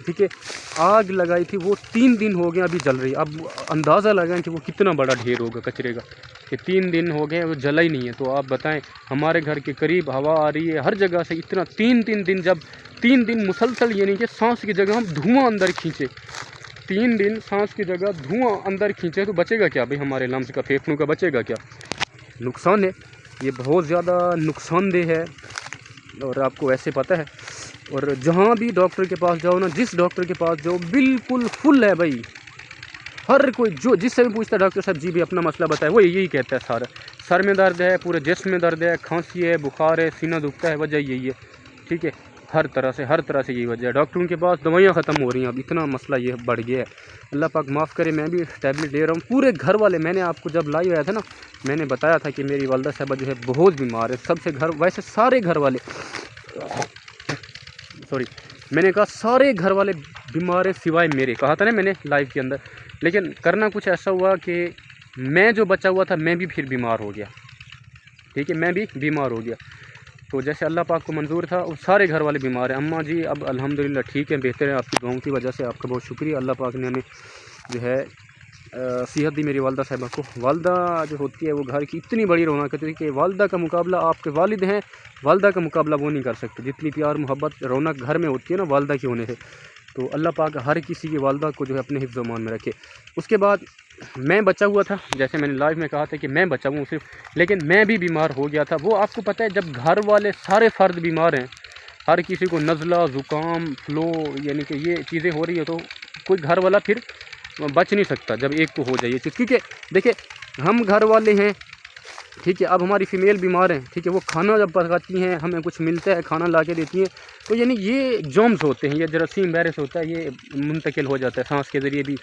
ٹھیک ہے، آگ لگائی تھی وہ 3 دن ہو گئے ابھی جل رہی ہے۔ اب اندازہ لگائیں کہ وہ کتنا بڑا ڈھیر ہوگا کچرے کا، کہ 3 دن ہو گئے وہ جلا ہی نہیں ہے۔ تو آپ بتائیں، ہمارے گھر کے قریب ہوا آ رہی ہے ہر جگہ سے، اتنا 3 دن جب 3 دن مسلسل، یعنی کہ سانس کی جگہ ہم دھواں اندر کھینچے، 3 دن سانس کی جگہ دھواں اندر کھینچے تو بچے گا کیا بھائی؟ ہمارے لمس کا، پھیپھڑوں کا بچے گا کیا؟ نقصان ہے، یہ بہت زیادہ نقصان دہ ہے، اور آپ کو ایسے پتہ ہے۔ اور جہاں بھی ڈاکٹر کے پاس جاؤ نا، جس ڈاکٹر کے پاس جاؤ بالکل فل ہے بھائی، ہر کوئی جو جس سے بھی پوچھتا ہے ڈاکٹر صاحب جی بھی اپنا مسئلہ بتائے، وہ یہی کہتا ہے سارا، سر میں درد ہے، پورے جسم میں درد ہے، کھانسی ہے، بخار ہے، سینہ دکھتا ہے، وجہ یہی ہے، ٹھیک ہے، ہر طرح سے یہی وجہ ہے۔ ڈاکٹروں کے پاس دوائیاں ختم ہو رہی ہیں، اب اتنا مسئلہ یہ بڑھ گیا ہے، اللہ پاک معاف کرے۔ میں بھی ٹیبلٹ لے رہا ہوں، پورے گھر والے، میں نے آپ کو جب لائیو آیا تھا نا، میں نے بتایا تھا کہ میری والدہ صاحبہ جو ہے بہت بیمار ہے، سب سے ویسے سارے گھر والے، میں نے کہا سارے گھر والے بیمار ہیں سوائے میرے، کہا تھا نا میں نے لائیو کے اندر، لیکن کرنا کچھ ایسا ہوا کہ میں جو بچا ہوا تھا میں بھی پھر بیمار ہو گیا، ٹھیک ہے، میں بھی بیمار ہو گیا۔ تو جیسے اللہ پاک کو منظور تھا، وہ سارے گھر والے بیمار ہیں۔ اماں جی اب الحمدللہ ٹھیک ہے، بہتر ہے، آپ کی دعاؤں کی وجہ سے، آپ کا بہت شکریہ، اللہ پاک نے ہمیں جو ہے صحت دی میری والدہ صاحبہ کو۔ والدہ جو ہوتی ہے وہ گھر کی اتنی بڑی رونق ہوتی ہے کہ والدہ کا مقابلہ، آپ کے والد ہیں، والدہ کا مقابلہ وہ نہیں کر سکتے، جتنی پیار محبت رونق گھر میں ہوتی ہے نا والدہ کے ہونے سے۔ تو اللہ پاک ہر کسی کی والدہ کو جو ہے اپنے حفظ و امان میں رکھے۔ اس کے بعد میں بچا ہوا تھا، جیسے میں نے لائیو میں کہا تھا کہ میں بچا ہوں صرف، لیکن میں بھی بیمار ہو گیا تھا۔ وہ آپ کو پتہ ہے جب گھر والے سارے فرد بیمار ہیں، ہر کسی کو نزلہ، زکام، فلو، یعنی کہ یہ چیزیں ہو رہی ہے، تو کوئی گھر والا پھر بچ نہیں سکتا جب ایک کو ہو جائے یہ چیز، کیونکہ دیکھیں ہم گھر والے ہیں، ٹھیک ہے، اب ہماری فیمیل بیمار ہیں، ٹھیک ہے، وہ کھانا جب پکاتی ہیں، ہمیں کچھ ملتا ہے، کھانا لا کے دیتی ہیں، تو یعنی یہ جرمز ہوتے ہیں، یہ جراثیم وائرس ہوتا ہے، یہ منتقل ہو جاتا ہے سانس کے ذریعے بھی،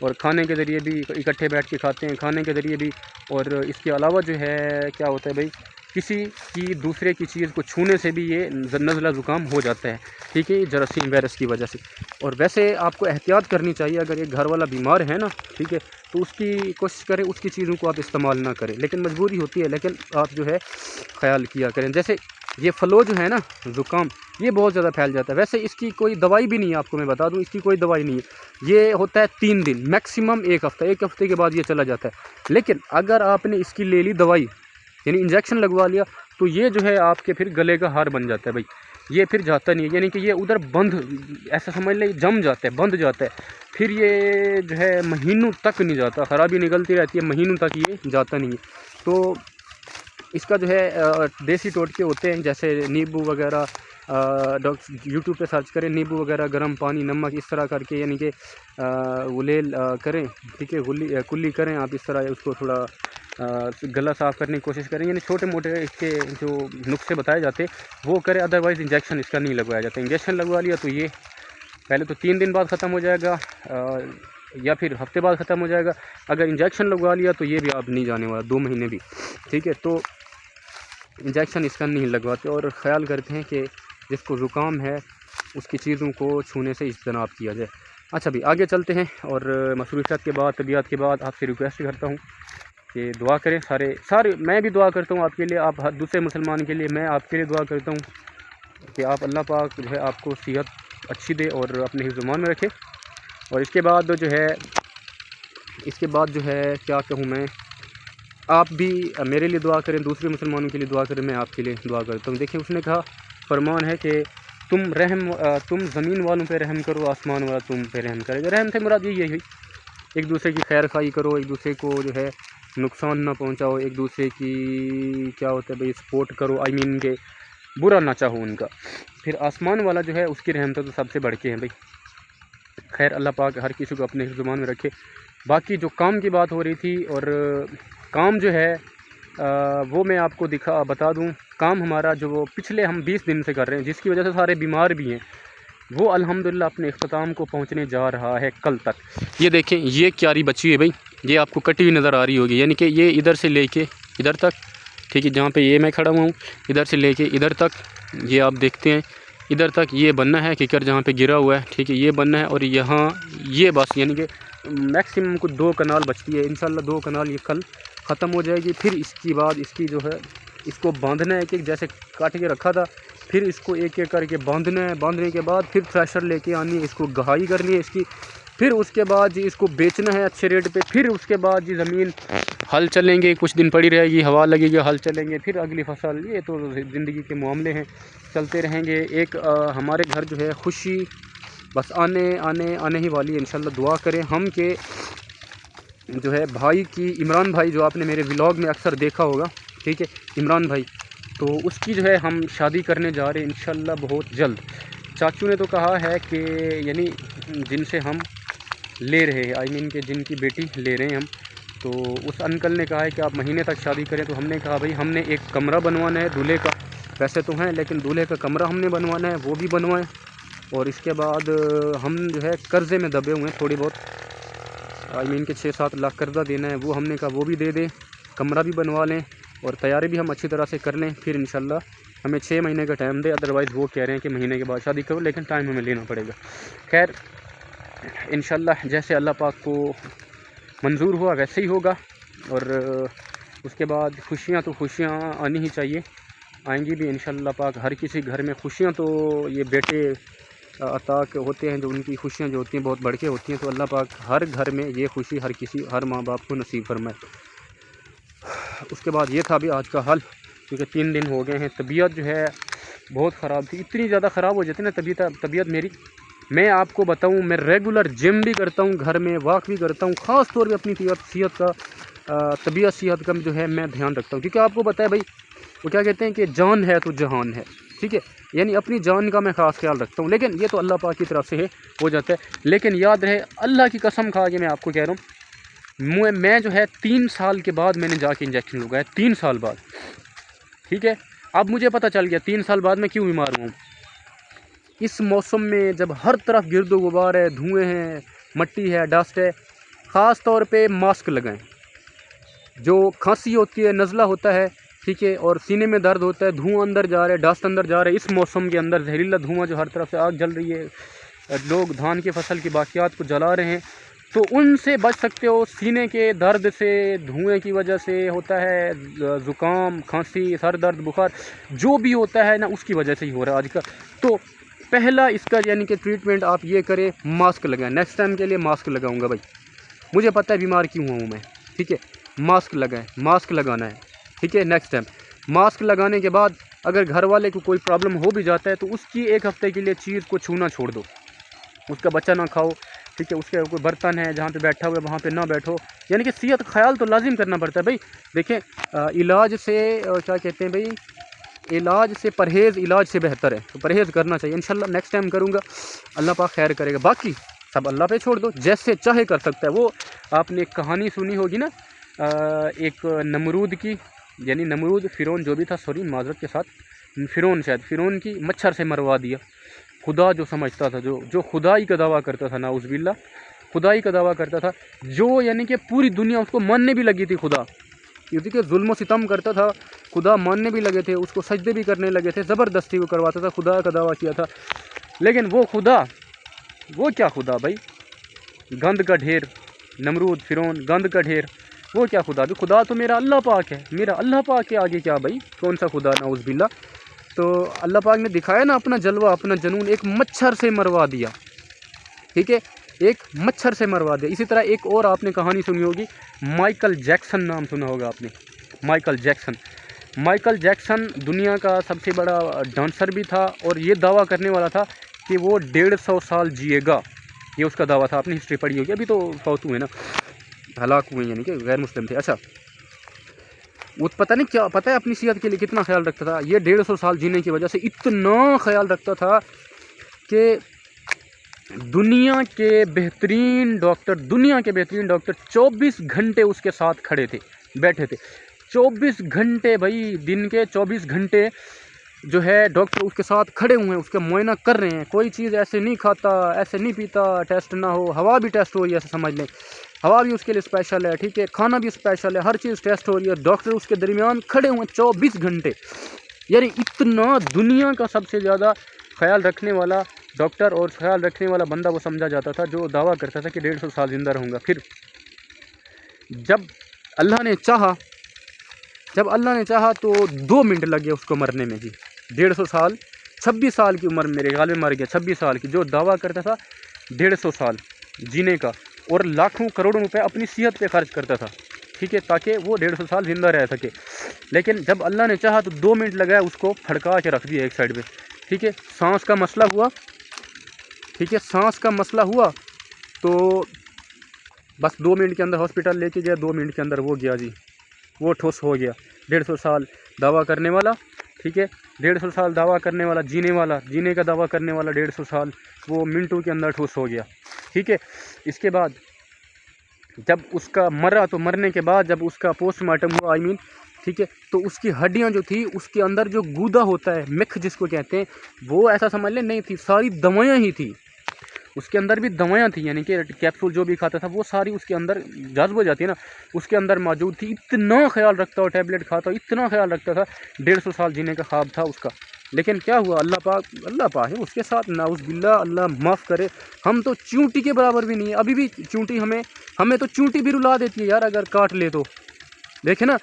اور کھانے کے ذریعے بھی، اکٹھے بیٹھ کے کھاتے ہیں کھانے کے ذریعے بھی، اور اس کے علاوہ جو ہے کیا ہوتا ہے بھائی، کسی کی دوسرے کی چیز کو چھونے سے بھی یہ نزلہ زکام ہو جاتا ہے، ٹھیک ہے، یہ جراثیم وائرس کی وجہ سے۔ اور ویسے آپ کو احتیاط کرنی چاہیے، اگر یہ گھر والا بیمار ہے نا، ٹھیک ہے، تو اس کی کوشش کریں اس کی چیزوں کو آپ استعمال نہ کریں، لیکن مجبوری ہوتی ہے، لیکن آپ جو ہے خیال کیا کریں۔ جیسے یہ فلو جو ہے نا، زکام، یہ بہت زیادہ پھیل جاتا ہے، ویسے اس کی کوئی دوائی بھی نہیں ہے، آپ کو میں بتا دوں، اس کی کوئی دوائی نہیں ہے، یہ ہوتا ہے 3 دن میکسیمم، ایک ہفتے کے بعد یہ چلا جاتا ہے۔ لیکن اگر آپ نے اس کی لے لی دوائی، یعنی انجیکشن لگوا لیا، تو یہ جو ہے آپ کے پھر گلے کا ہار بن جاتا ہے بھائی، یہ پھر جاتا نہیں ہے، یعنی کہ یہ ادھر بند، ایسا سمجھ لیں جم جاتا ہے، بند جاتا ہے، پھر یہ جو ہے مہینوں تک نہیں جاتا، خرابی نکلتی رہتی ہے، مہینوں تک یہ جاتا نہیں ہے۔ تو اس کا جو ہے دیسی ٹوٹکے ہوتے ہیں، جیسے نیبو وغیرہ، یوٹیوب پہ سرچ کریں، نیبو وغیرہ، گرم پانی، نمک، اس طرح کر کے، یعنی کہ غلیل کریں، ٹھیک ہے، کلی کریں آپ، اس طرح اس کو تھوڑا گلا صاف کرنے کی کوشش کریں، یعنی چھوٹے موٹے اس کے جو نسخے بتائے جاتے وہ کریں، ادروائز انجیکشن اس کا نہیں لگوایا جاتا۔ انجیکشن لگوا لیا تو یہ پہلے تو 3 دن بعد ختم ہو جائے گا، یا پھر ہفتے بعد ختم ہو جائے گا، اگر انجیکشن لگوا لیا تو یہ بھی آپ نہیں جانے والا 2 مہینے بھی، ٹھیک ہے۔ تو انجیکشن اس کا نہیں لگواتے، اور خیال کرتے ہیں کہ جس کو زکام ہے اس کی چیزوں کو چھونے سے اجتناب کیا جائے۔ اچھا بھی آگے چلتے ہیں، اور مصروفیات کے بعد، طبیعت کے بعد آپ سے ریکویسٹ کرتا ہوں کہ دعا کریں سارے، میں بھی دعا کرتا ہوں آپ کے لیے، آپ دوسرے مسلمان کے لیے، میں آپ کے لیے دعا کرتا ہوں کہ آپ اللہ پاک جو ہے آپ کو صحت اچھی دے اور اپنے حفظ و امان میں رکھے۔ اور اس کے بعد جو ہے کیا کہوں میں، آپ بھی میرے لیے دعا کریں، دوسرے مسلمانوں کے لیے دعا کریں، میں آپ کے لیے دعا کرتا ہوں۔ دیکھیں اس نے کہا، فرمان ہے کہ تم زمین والوں پہ رحم کرو، آسمان والا تم پہ رحم کرے گا۔ رحم سے مراد یہی ہے، ایک دوسرے کی خیر خواہی کرو، ایک دوسرے کو جو ہے نقصان نہ پہنچاؤ، ایک دوسرے کی کیا ہوتا ہے بھائی سپورٹ کرو، کہ برا نہ چاہو ان کا۔ پھر آسمان والا جو ہے اس کی رحمت تو سب سے بڑھ کے ہیں بھائی۔ خیر اللہ پاک ہر کسی کو اپنے حفظ و امان میں رکھے۔ باقی جو کام کی بات ہو رہی تھی، اور کام جو ہے وہ میں آپ کو بتا دوں، کام ہمارا جو وہ پچھلے ہم 20 دن سے کر رہے ہیں، جس کی وجہ سے سارے بیمار بھی ہیں، وہ الحمدللہ اپنے اختتام کو پہنچنے جا رہا ہے کل تک۔ یہ دیکھیں یہ کیاری بچی ہے بھائی، یہ آپ کو کٹی ہوئی نظر آ رہی ہوگی، یعنی کہ یہ ادھر سے لے کے ادھر تک، ٹھیک ہے، جہاں پہ یہ میں کھڑا ہوا ہوں، ادھر سے لے کے ادھر تک، یہ آپ دیکھتے ہیں ادھر تک یہ بننا ہے، کیکر جہاں پہ گرا ہوا ہے، ٹھیک ہے، یہ بننا ہے، اور یہاں یہ بس، یعنی کہ میکسیمم کچھ 2 کنال بچتی ہے، انشاءاللہ 2 کنال یہ کل ختم ہو جائے گی۔ پھر اس کے بعد اس کی جو ہے اس کو باندھنا ہے، کہ جیسے کاٹ کے رکھا تھا پھر اس کو ایک ایک کر کے باندھنا ہے، باندھنے کے بعد پھر تھریشر لے کے آنی ہے، اس کو گہائی کرنی ہے اس کی، پھر اس کے بعد جی اس کو بیچنا ہے اچھے ریٹ پہ، پھر اس کے بعد جی زمین ہل چلیں گے، کچھ دن پڑی رہے گی، ہوا لگے گی، ہل چلیں گے، پھر اگلی فصل، یہ تو زندگی کے معاملے ہیں، چلتے رہیں گے۔ ایک ہمارے گھر جو ہے خوشی بس آنے ہی والی ہے انشاءاللہ۔ دعا کریں ہم کہ جو ہے بھائی کی، عمران بھائی جو آپ نے میرے ولاگ میں اکثر دیکھا ہوگا، ٹھیک ہے، عمران بھائی، تو اس کی جو ہے ہم شادی کرنے جا رہے ہیں انشاءاللہ بہت جلد۔ چاچو نے تو کہا ہے کہ یعنی جن سے ہم لے رہے ہیں، آئی مین کہ جن کی بیٹی لے رہے ہیں ہم، تو اس انکل نے کہا ہے کہ آپ مہینے تک شادی کریں، تو ہم نے کہا بھائی ہم نے ایک کمرہ بنوانا ہے دولہے کا، پیسے تو ہیں لیکن دولہے کا کمرہ ہم نے بنوانا ہے، وہ بھی بنوائیں، اور اس کے بعد ہم جو ہے قرضے میں دبے ہوئے ہیں تھوڑی بہت، آئی مین کہ 6-7 لاکھ قرضہ دینا ہے، وہ ہم نے کہا وہ بھی دے دیں، کمرہ بھی بنوا لیں، اور تیاری بھی ہم اچھی طرح سے کر لیں، پھر انشاءاللہ ہمیں 6 مہینے کا ٹائم دے، ادروائز وہ کہہ رہے ہیں کہ مہینے کے بعد شادی کرو، لیکن ٹائم ہمیں لینا پڑے گا۔ خیر انشاءاللہ جیسے اللہ پاک کو منظور ہوا ویسے ہی ہوگا، اور اس کے بعد خوشیاں تو خوشیاں آنی ہی چاہیے، آئیں گی بھی انشاءاللہ پاک۔ ہر کسی گھر میں خوشیاں تو یہ بیٹے عطا ہوتے ہیں، جو ان کی خوشیاں جو ہوتی ہیں بہت بڑھ کے ہوتی ہیں، تو اللہ پاک ہر گھر میں یہ خوشی ہر ماں باپ کو نصیب فرمائے۔ اس کے بعد یہ تھا بھی آج کا حل، کیونکہ 3 دن ہو گئے ہیں، طبیعت جو ہے بہت خراب تھی، اتنی زیادہ خراب ہو جاتی نا طبیعت میری، میں آپ کو بتاؤں، میں ریگولر جم بھی کرتا ہوں، گھر میں واک بھی کرتا ہوں، خاص طور پہ اپنی صحت کا جو ہے میں دھیان رکھتا ہوں، کیونکہ آپ کو پتہ ہے بھائی وہ کیا کہتے ہیں کہ جان ہے تو جہان ہے، ٹھیک ہے، یعنی اپنی جان کا میں خاص خیال رکھتا ہوں، لیکن یہ تو اللہ پاک کی طرف سے ہو جاتا ہے، لیکن یاد رہے اللہ کی قسم کھا کے میں آپ کو کہہ رہا ہوں، میں جو ہے 3 سال کے بعد میں نے جا کے انجیکشن لگایا، 3 سال بعد، ٹھیک ہے، اب مجھے پتہ چل گیا 3 سال بعد میں کیوں بیمار ہوں۔ اس موسم میں جب ہر طرف گرد و غبار ہے، دھوئیں ہیں، مٹی ہے، ڈسٹ ہے، خاص طور پہ ماسک لگائیں، جو کھانسی ہوتی ہے، نزلہ ہوتا ہے، ٹھیک ہے، اور سینے میں درد ہوتا ہے، دھواں اندر جا رہا ہے، ڈسٹ اندر جا رہا ہے، اس موسم کے اندر زہریلا دھواں جو ہر طرف سے آگ جل رہی ہے، لوگ دھان کی فصل کی باقیات کو جلا رہے ہیں، تو ان سے بچ سکتے ہو۔ سینے کے درد سے، دھوئیں کی وجہ سے ہوتا ہے زکام، کھانسی، سر درد، بخار، جو بھی ہوتا ہے نا اس کی وجہ سے ہی ہو رہا ہے آج کل۔ تو پہلا اس کا یعنی کہ ٹریٹمنٹ آپ یہ کریں، ماسک لگائیں، نیکسٹ ٹائم کے لیے ماسک لگاؤں گا بھائی، مجھے پتہ ہے بیمار کیوں ہوں میں، ٹھیک ہے، ماسک لگائیں، ماسک لگانا ہے، ٹھیک ہے، نیکسٹ ٹائم ماسک لگانے کے بعد اگر گھر والے کو کوئی پرابلم ہو بھی جاتا ہے تو اس کی 1 ہفتے کے لیے چیز کو چھونا چھوڑ دو، اس کا بچہ نہ کھاؤ، ٹھیک ہے، اس کے کوئی برتن ہے جہاں پہ بیٹھا ہوا ہے وہاں پہ نہ بیٹھو، یعنی کہ صحت کا خیال تو لازم کرنا پڑتا ہے بھائی۔ دیکھیں علاج سے کیا کہتے ہیں بھائی، علاج سے پرہیز علاج سے بہتر ہے، تو پرہیز کرنا چاہیے، انشاءاللہ نیکسٹ ٹائم کروں گا، اللہ پاک خیر کرے گا، باقی سب اللہ پہ چھوڑ دو، جیسے چاہے کر سکتا ہے۔ وہ آپ نے ایک کہانی سنی ہوگی نا، ایک نمرود کی، یعنی نمرود فرعون جو بھی تھا، سوری معذرت کے ساتھ، فرعون کی مچھر سے مروا دیا، خدا جو سمجھتا تھا، جو خدائی کا دعویٰ کرتا تھا، نعوذ باللہ خدائی کا دعویٰ کرتا تھا، جو یعنی کہ پوری دنیا اس کو ماننے بھی لگی تھی خدا، کیونکہ ظلم و ستم کرتا تھا، خدا ماننے بھی لگے تھے، اس کو سجدے بھی کرنے لگے تھے، زبردستی کو کرواتا تھا، خدا کا دعویٰ کیا تھا، لیکن وہ خدا، وہ کیا خدا بھائی، گند کا ڈھیر، نمرود فرعون گند کا ڈھیر، وہ کیا خدا بھی، خدا تو میرا اللہ پاک ہے، میرا اللہ پاک کے آگے کیا بھائی، کون سا خدا، نعوذ باللہ۔ تو اللہ پاک نے دکھایا نا اپنا جلوہ، اپنا جنون، ایک مچھر سے مروا دیا، ٹھیک ہے، ایک مچھر سے مروا دیا۔ اسی طرح ایک اور آپ نے کہانی سنی ہوگی، مائیکل جیکسن نام سنا ہوگا آپ نے، مائیکل جیکسن دنیا کا سب سے بڑا ڈانسر بھی تھا، اور یہ دعویٰ کرنے والا تھا کہ وہ 150 سال جیے گا، یہ اس کا دعویٰ تھا، آپ نے ہسٹری پڑھی ہوگی، ابھی تو فوت ہوئے نا، ہلاک ہوئے، یعنی کہ غیر مسلم تھے۔ اچھا، وہ پتہ نہیں کیا، پتہ ہے اپنی صحت کے لیے کتنا خیال رکھتا تھا، یہ 150 سال جینے کی وجہ سے اتنا خیال رکھتا تھا کہ دنیا کے بہترین ڈاکٹر 24 گھنٹے اس کے ساتھ کھڑے تھے، بیٹھے تھے، 24 گھنٹے بھائی، دن کے 24 گھنٹے جو ہے ڈاکٹر اس کے ساتھ کھڑے ہوئے ہیں، اس کا معائنہ کر رہے ہیں، کوئی چیز ایسے نہیں کھاتا، ایسے نہیں پیتا، ٹیسٹ نہ ہو، ہوا بھی ٹیسٹ ہو رہی ہے، ایسے سمجھ لیں، ہوا بھی اس کے لیے اسپیشل ہے، ٹھیک ہے، کھانا بھی اسپیشل ہے، ہر چیز ٹیسٹ ہو رہی ہے، ڈاکٹر اس کے درمیان کھڑے ہوئے 24 گھنٹے، یعنی اتنا دنیا کا سب سے زیادہ خیال رکھنے والا ڈاکٹر اور خیال رکھنے والا بندہ وہ سمجھا جاتا تھا، جو دعویٰ کرتا تھا کہ 150 سال زندہ رہوں گا۔ پھر جب اللہ نے چاہا تو 2 منٹ لگے اس کو مرنے میں، جی 150 سال 26 سال کی عمر میرے غالب مر گیا، 26 سال کی، جو دعویٰ کرتا تھا 150 سال جینے کا اور لاکھوں کروڑوں روپے اپنی صحت پہ خرچ کرتا تھا، ٹھیک ہے، تاکہ وہ 150 سال زندہ رہ سکے. لیکن جب اللہ نے چاہا تو 2 منٹ لگایا اس کو پھڑکا کے رکھ دیا ایک سائڈ پہ، ٹھیک ہے. سانس کا مسئلہ ہوا، ٹھیک ہے، سانس کا مسئلہ ہوا تو بس 2 منٹ کے اندر ہاسپٹل لے کے گیا، 2 منٹ کے اندر وہ گیا جی، وہ ٹھوس ہو گیا. 150 سال دعویٰ کرنے والا، ٹھیک ہے، 150 سال دعویٰ کرنے والا، جینے کا دعویٰ کرنے والا 150 سال وہ منٹوں کے اندر ٹھوس ہو گیا، ٹھیک ہے. اس کے بعد جب اس کا مرا تو مرنے کے بعد جب اس کا پوسٹ مارٹم ہوا ٹھیک ہے، تو اس کی ہڈیاں جو تھی اس کے اندر جو گودا ہوتا ہے، مکھ جس کو کہتے ہیں، وہ ایسا سمجھ لیں نہیں تھی، ساری دوائیاں ہی تھی. اس کے اندر بھی دوائیاں تھیں، یعنی کہ کیپسول جو بھی کھاتا تھا وہ ساری اس کے اندر جذب ہو جاتی ہے نا، اس کے اندر موجود تھی. اتنا خیال رکھتا ہو، ٹیبلٹ کھاتا ہو، اتنا خیال رکھتا تھا، 150 سال جینے کا خواب تھا اس کا. لیکن کیا ہوا، اللہ پاک ہے اس کے ساتھ، نعوذ باللہ، اللہ معاف کرے. ہم تو چونٹی کے برابر بھی نہیں ہے، ابھی بھی چونٹی ہمیں تو چونٹی بھی رلا دیتی ہے یار اگر کاٹ لے تو. دیکھیں نا،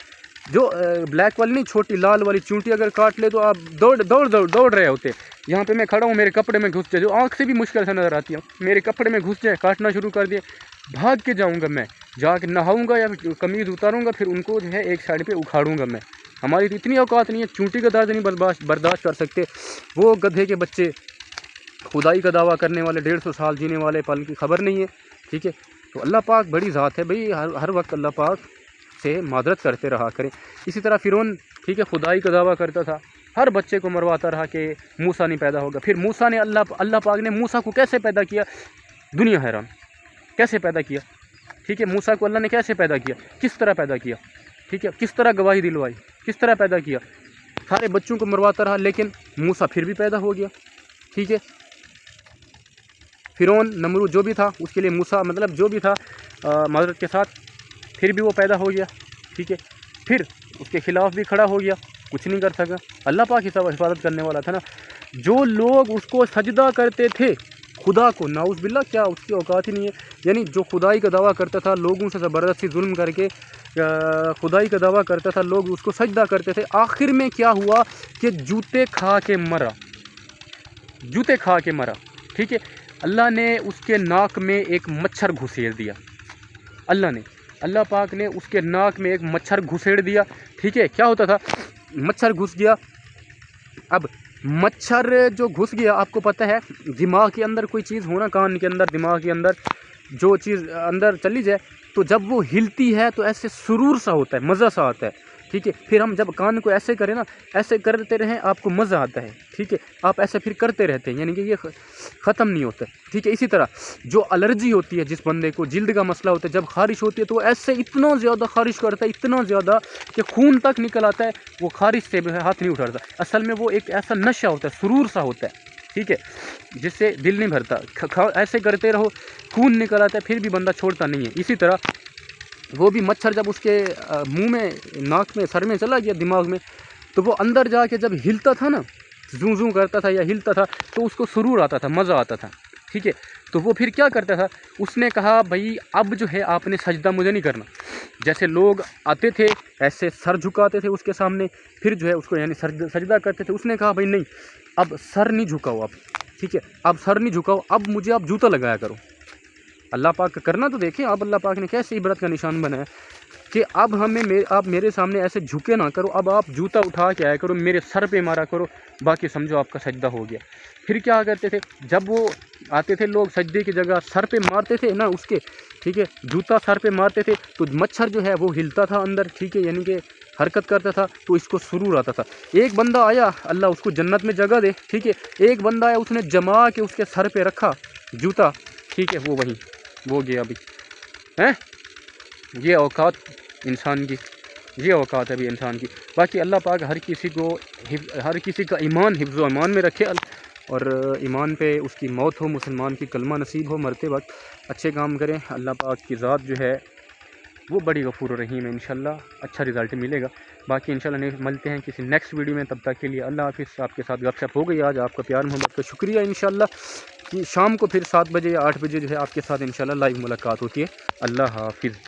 جو بلیک والی نہیں، چھوٹی لال والی چونٹی اگر کاٹ لے تو آپ دوڑ رہے ہوتے. یہاں پہ میں کھڑا ہوں، میرے کپڑے میں گھس جائے، جو آنکھ سے بھی مشکل سے نظر آتی ہے، میرے کپڑے میں گھس جائے، کاٹنا شروع کر دیا، بھاگ کے جاؤں گا، میں جا کے نہاؤں گا یا قمیض اتاروں گا، پھر ان کو جو ہے ایک سائڈ پہ اکھاڑوں گا میں. ہماری تو اتنی اوقات نہیں ہے، چونٹی کا درد نہیں برداشت کر سکتے. وہ گدھے کے بچے خدائی کا دعویٰ کرنے والے، 150 سال جینے والے، پل کی خبر نہیں ہے، ٹھیک ہے. تو اللہ پاک بڑی ذات ہے بھائی، ہر وقت اللہ پاک سے معذرت کرتے رہا کریں. اسی طرح فرعون، ٹھیک ہے، خدائی کا دعویٰ کرتا تھا، ہر بچے کو مرواتا رہا کہ موسیٰ نہیں پیدا ہوگا. پھر موسیٰ نے اللہ پاک نے موسیٰ کو کیسے پیدا کیا، دنیا حیران، کیسے پیدا کیا، ٹھیک ہے. موسیٰ کو اللہ نے کیسے پیدا کیا، کس طرح پیدا کیا، ٹھیک ہے، کس طرح گواہی دلوائی، کس طرح پیدا کیا. سارے بچوں کو مرواتا رہا، لیکن موسیٰ پھر بھی پیدا ہو گیا، ٹھیک ہے. فرعون، نمرود جو بھی تھا، اس کے لیے موسیٰ مطلب جو بھی تھا معذرت کے ساتھ، پھر بھی وہ پیدا ہو گیا، ٹھیک ہے. پھر اس کے خلاف بھی کھڑا ہو گیا، کچھ نہیں کر سکا. اللہ پاک کی حفاظت کرنے والا تھا نا. جو لوگ اس کو سجدہ کرتے تھے، خدا کو، نعوذ باللہ، کیا اس کی اوقات ہی نہیں ہے. یعنی جو خدائی کا دعویٰ کرتا تھا، لوگوں سے زبردستی ظلم کر کے خدائی کا دعویٰ کرتا تھا، لوگ اس کو سجدہ کرتے تھے. آخر میں کیا ہوا کہ جوتے کھا کے مرا، ٹھیک ہے. اللہ نے اس کے ناک میں ایک مچھر گھسیڑ دیا، اللہ پاک نے اس کے ناک میں ایک مچھر گھسیڑ دیا، ٹھیک ہے. کیا ہوتا تھا، مچھر گھس گیا. اب مچھر جو گھس گیا، آپ کو پتہ ہے دماغ کے اندر کوئی چیز ہونا، کان کے اندر، دماغ کے اندر جو چیز اندر چلی جائے تو جب وہ ہلتی ہے تو ایسے سرور سا ہوتا ہے، مزہ سا آتا ہے، ٹھیک ہے. پھر ہم جب کان کو ایسے کریں نا، ایسے کرتے رہیں، آپ کو مزہ آتا ہے، ٹھیک ہے. آپ ایسے پھر کرتے رہتے ہیں، یعنی کہ یہ ختم نہیں ہوتا، ٹھیک ہے. اسی طرح جو الرجی ہوتی ہے، جس بندے کو جلد کا مسئلہ ہوتا ہے، جب خارش ہوتی ہے تو وہ ایسے اتنا زیادہ خارش کرتا ہے، اتنا زیادہ کہ خون تک نکل آتا ہے، وہ خارش سے ہاتھ نہیں اٹھاتا. اصل میں وہ ایک ایسا نشہ ہوتا ہے، سرور سا ہوتا ہے، ٹھیک ہے، جس سے دل نہیں بھرتا. ایسے کرتے رہو، خون نکل آتا ہے، پھر بھی بندہ چھوڑتا نہیں ہے. اسی طرح وہ بھی مچھر جب اس کے منہ میں، ناک میں، سر میں چلا گیا، دماغ میں، تو وہ اندر جا کے جب ہلتا تھا نا، زوں کرتا تھا یا ہلتا تھا، تو اس کو سرور آتا تھا، مزہ آتا تھا، ٹھیک ہے. تو وہ پھر کیا کرتا تھا، اس نے کہا بھائی اب جو ہے آپ نے سجدہ مجھے نہیں کرنا. جیسے لوگ آتے تھے ایسے سر جھکاتے تھے اس کے سامنے، پھر جو ہے اس کو یعنی سجدہ کرتے تھے. اس نے کہا بھائی نہیں، اب سر نہیں جھکاؤ آپ، ٹھیک ہے، اب سر نہیں جھکاؤ، اب مجھے آپ جوتا لگایا کرو. اللہ پاک کا کرنا تو دیکھیں آپ، اللہ پاک نے کیسے عبرت کا نشان بنایا کہ اب آپ میرے سامنے ایسے جھکے نہ کرو، اب آپ جوتا اٹھا کے آیا کرو، میرے سر پہ مارا کرو، باقی سمجھو آپ کا سجدہ ہو گیا. پھر کیا کرتے تھے، جب وہ آتے تھے لوگ سجدے کی جگہ سر پہ مارتے تھے نا اس کے، ٹھیک ہے، جوتا سر پہ مارتے تھے تو مچھر جو ہے وہ ہلتا تھا اندر، ٹھیک ہے، یعنی کہ حرکت کرتا تھا، تو اس کو سرور آتا تھا. ایک بندہ آیا، اللہ اس کو جنت میں جگہ دے، ٹھیک ہے، ایک بندہ آیا، اس نے جما کے اس کے سر پہ رکھا جوتا، ٹھیک ہے، وہ وہیں وہ گیا ابھی ہیں. یہ اوقات انسان کی، یہ اوقات ہے ابھی انسان کی. باقی اللہ پاک ہر کسی کا ایمان حفظ و امان میں رکھے، اور ایمان پہ اس کی موت ہو، مسلمان کی کلمہ نصیب ہو، مرتے وقت اچھے کام کریں. اللہ پاک کی ذات جو ہے وہ بڑی غفور و رحیم ہے، انشاءاللہ اچھا رزلٹ ملے گا. باقی انشاءاللہ ملتے ہیں کسی نیکسٹ ویڈیو میں، تب تک کے لیے اللہ حافظ. آپ کے ساتھ گپ شپ ہو گئی آج، آپ کا پیار محبت کا شکریہ. انشاءاللہ کہ شام کو پھر 7 بجے یا 8 بجے جو ہے آپ کے ساتھ انشاءاللہ لائیو ملاقات ہوتی ہے. اللہ حافظ.